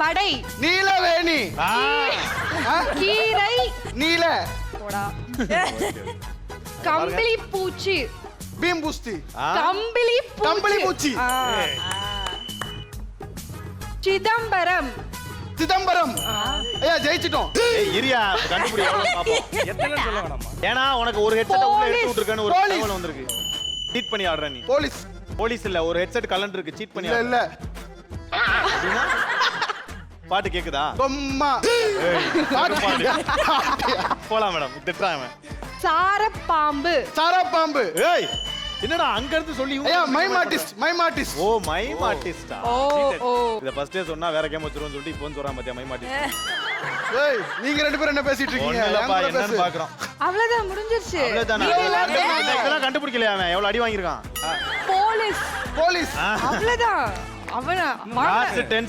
வடை. நீலவேணி. கீரை. நீல. போடா. கம்பளி பூச்சி. பீம்புஸ்தி. கம்பளி பூச்சி. கம்பளி பூச்சி. சிதம்பரம். சிதம்பரம். ஐயா ஜெயிச்சிட்டோம். இரியா கண்டுபிடி எவ்வளவு பாப்போம். எத்தனைன்னு சொல்ல வேணாமா? ஏன்னா உனக்கு ஒரு ஹெட்செட் உள்ள எடுத்து விட்டுருக்கேன்னு ஒரு போலீஸ். தகவல் வந்திருக்கு. சீட் பண்ணி ஆடுற நீ. போலீஸ். போலீஸ் இல்ல, ஒரு ஹெட்செட் கலண்ட் இருக்கு, சீட் பண்ணி இல்ல ஆடுற. இல்ல. பாட்டு கேக்குதா? கொம்மா. போலாம் மேடம், திட்டுறான் அவன். சாரப்பாம்பு. சாராப்பாம்பு. ஏய் என்னடா அங்க இருந்து சொல்லி ஐயா மைம் ஆர்டிஸ்ட். Mime artist. ஓ மைம் ஆர்டிஸ்டா. ஓ ஓ. இத ஃபர்ஸ்டே சொன்னா வேற கேம் வச்சிருவோம்னு சொல்லிட்டு இப்போ சொல்றான் பாத்தியா மைம் ஆர்டிஸ்ட். ஏய் நீங்க ரெண்டு பேரும் என்ன பேசிட்டு இருக்கீங்க? ஒண்ணுலப்பா என்னன்னு பாக்குறோம். அவ்வளவுதான் முடிஞ்சிருச்சு. அவ்வளவுதானா? இதெல்லாம் கண்டுபிடிக்கலையா அவன்? எவ்வளவு அடி வாங்கியிருக்கான்? போலீஸ். போலீஸ். அவ்வளவுதான். அவன லாஸ்ட் 10